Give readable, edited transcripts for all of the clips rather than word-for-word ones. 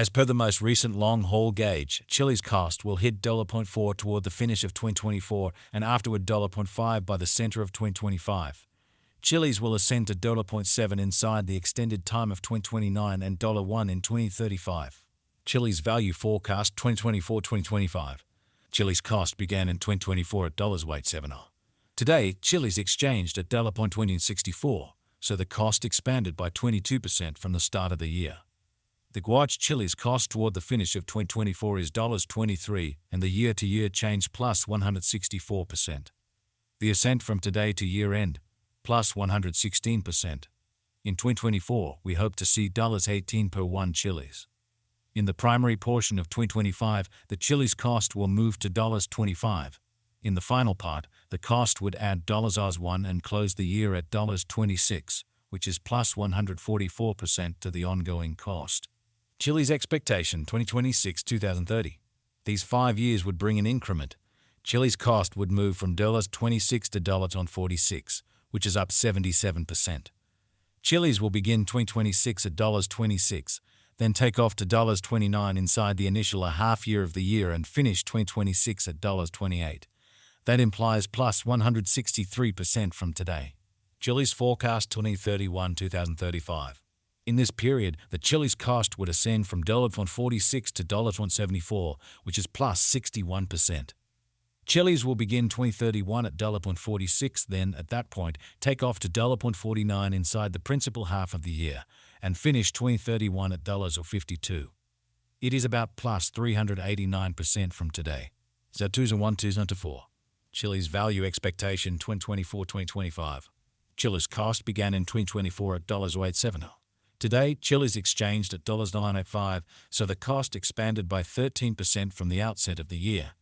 As per the most recent long-haul gauge, Chilliz cost will hit $0.4 toward the finish of 2024 and afterward $0.5 by the center of 2025. Chilliz will ascend to $0.7 inside the extended time of 2029 and $1 in 2035. Chilliz value forecast 2024-2025. Chilliz cost began in 2024 at $0.87. Today, Chilliz exchanged at $0.2064, so the cost expanded by 22% from the start of the year. The Guaj Chilliz cost toward the finish of 2024 is $23 and the year-to-year change plus 164%. The ascent from today to year-end, plus 116%. In 2024, we hope to see $18 per 1 Chilliz. In the primary portion of 2025, the Chilliz cost will move to $25. In the final part, the cost would add $1 and close the year at $26, which is plus 144% to the ongoing cost. Chilliz expectation 2026-2030. These 5 years would bring an increment. Chilliz cost would move from $26 to $46, which is up 77%. Chilliz will begin 2026 at $26, then take off to $29 inside the initial half year of the year and finish 2026 at $28. That implies plus 163% from today. Chilliz forecast 2031-2035. In this period, the Chilliz cost would ascend from $46 to $74, which is plus 61%. Chilliz will begin 2031 at $46, then, at that point, take off to $49 inside the principal half of the year, and finish 2031 at $52. It is about plus 389% from today. Z2012-04. Chilliz value expectation 2024-2025. Chilliz cost began in 2024 at $0.87. Today, Chilliz exchanged at $985, so the cost expanded by 13% from the outset of the year.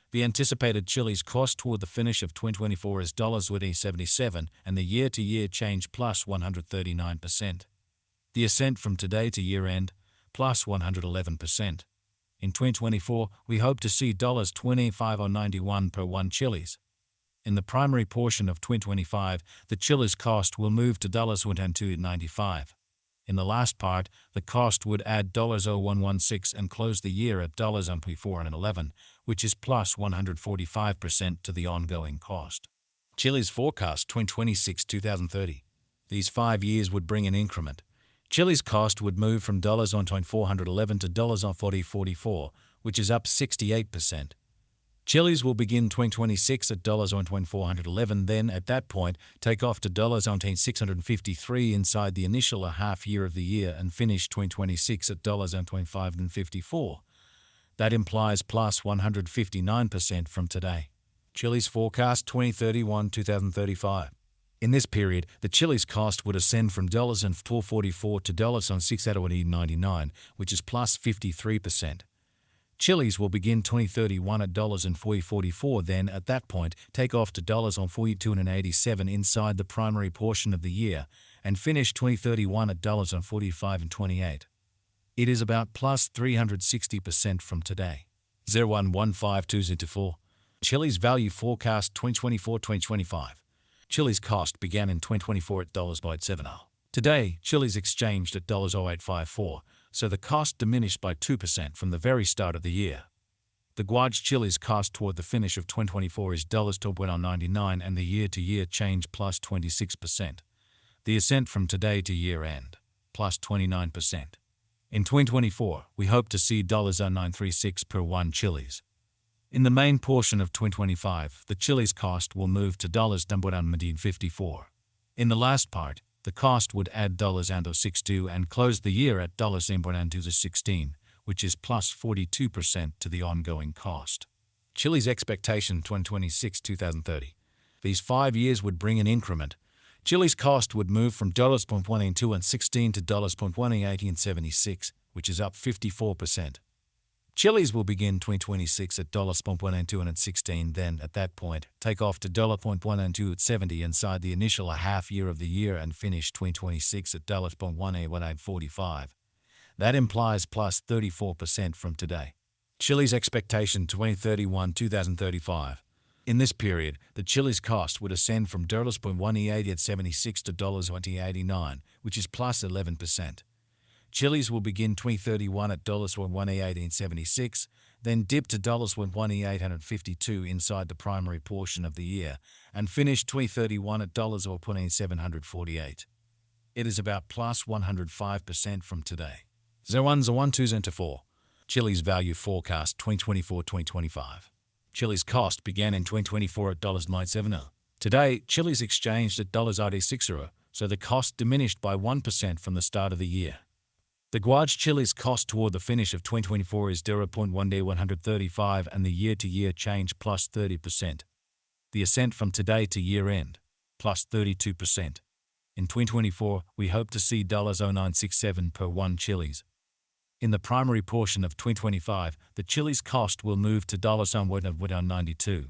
The anticipated Chilliz cost toward the finish of 2024 is $77 and the year-to-year change plus 139%. The ascent from today to year-end, plus 111%. In 2024, we hope to see $25 or 91 per 1 Chilliz. In the primary portion of 2025, the Chilliz cost will move to $102.95. In the last part, the cost would add $116 and close the year at $4.11, which is plus 145% to the ongoing cost. Chilliz forecast 2026-2030. These 5 years would bring an increment. Chilliz cost would move from $411 to $40.44, which is up 68%. Chilliz will begin 2026 at $411, then at that point take off to $653 inside the initial half year of the year and finish 2026 at $25.54. That implies plus 159% from today. Chilliz forecast 2031-2035. In this period, the Chilliz cost would ascend from $4.44 to $6.99, which is plus 53%. Chilliz will begin 2031 at $4.44, then at that point take off to $42.87 inside the primary portion of the year and finish 2031 at $45.28. It is about plus 360% from today. 0115204. Chilliz value forecast 2024-2025. Chilliz cost began in 2024 at $0.7. Today, Chilliz exchanged at $0.854, so the cost diminished by 2% from the very start of the year. The Guaj Chilliz cost toward the finish of 2024 is $99 and the year-to-year change plus 26%. The ascent from today to year-end, plus 29%. In 2024, we hope to see $936 per 1 Chilliz. In the main portion of 2025, the Chilliz cost will move to $54. In the last part, the cost would add $62 and close the year at $16, which is plus 42% to the ongoing cost. Chilliz expectation 2026-2030. These 5 years would bring an increment. Chilliz cost would move from $1.12 and 16 to $1.80 and 76, which is up 54%. Chilliz will begin 2026 at $1.12 and 16, then, at that point, take off to $1.12 at 70 inside the initial half year of the year and finish 2026 at $1.1845. That implies plus 34% from today. Chilliz expectation 2031-2035. In this period, the Chilliz cost would ascend from $1.80 at 76 to $1.89, which is plus 11%. Chiliz will begin 2031 at $1.1876, then dip to $1.1852 inside the primary portion of the year, and finish 2031 at $1.748. It is about plus 105% from today. 01s, 12s, and 4. Chiliz value forecast 2024-2025. Chiliz cost began in 2024 at $9.70. Today, Chiliz exchanged at $8.60, so the cost diminished by 1% from the start of the year. The Guaj Chiliz cost toward the finish of 2024 is 0.135 and the year-to-year change plus 30%. The ascent from today to year-end, plus 32%. In 2024, we hope to see $0.0967 per 1 Chiliz. In the primary portion of 2025, the Chiliz cost will move to $1.92.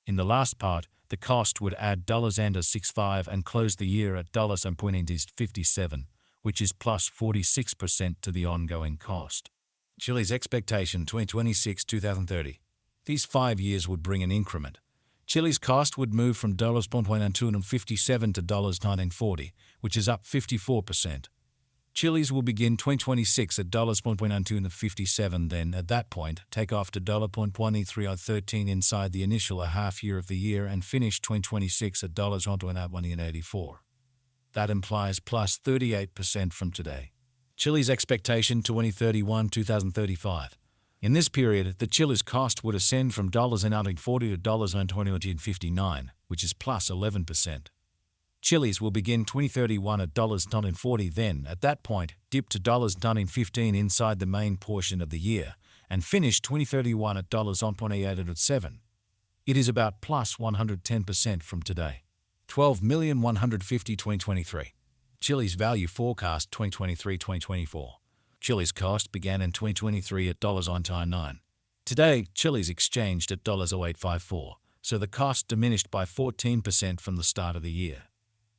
In the last part, the cost would add $0.65 and close the year at $0.57, which is plus 46% to the ongoing cost. Chiliz expectation 2026-2030. These 5 years would bring an increment. Chiliz cost would move from $1.257 to $19.40, which is up 54%. Chiliz will begin 2026 at $1.257, then, at that point, take off to $1.1313 inside the initial half year of the year and finish 2026 at $1.84. That implies plus 38% from today. Chiliz expectation 2031-2035. In this period, the Chiliz cost would ascend from $9.40 to $9.29, which is plus 11%. Chiliz will begin 2031 at $9.40, then, at that point, dip to $9.15 inside the main portion of the year, and finish 2031 at $1.807. It is about plus 110% from today. 12,150,2023. Chiliz value forecast 2023-2024. Chiliz cost began in 2023 at $9.99. Today, Chiliz exchanged at $0.0854, so the cost diminished by 14% from the start of the year.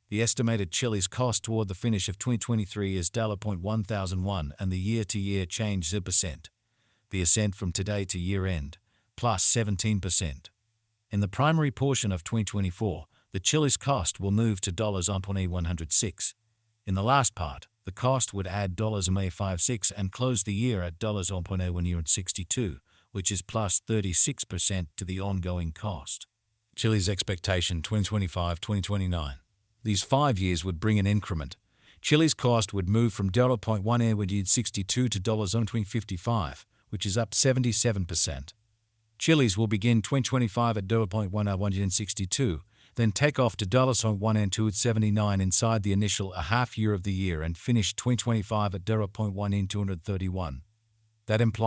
The estimated Chiliz cost toward the finish of 2023 is $1,001 and the year-to-year change 0%. The ascent from today to year-end, plus 17%. In the primary portion of 2024, the Chiliz cost will move to $106. In the last part, the cost would add $0.56 and close the year at $1.62, which is plus 36% to the ongoing cost. Chiliz expectation 2025-2029. These 5 years would bring an increment. Chiliz cost would move from $1.62 to $1.55, which is up 77%. Chiliz will begin 2025 at $1.62, then take off to $1.279 inside the initial half year of the year and finish 2025 at $1.1231. That implies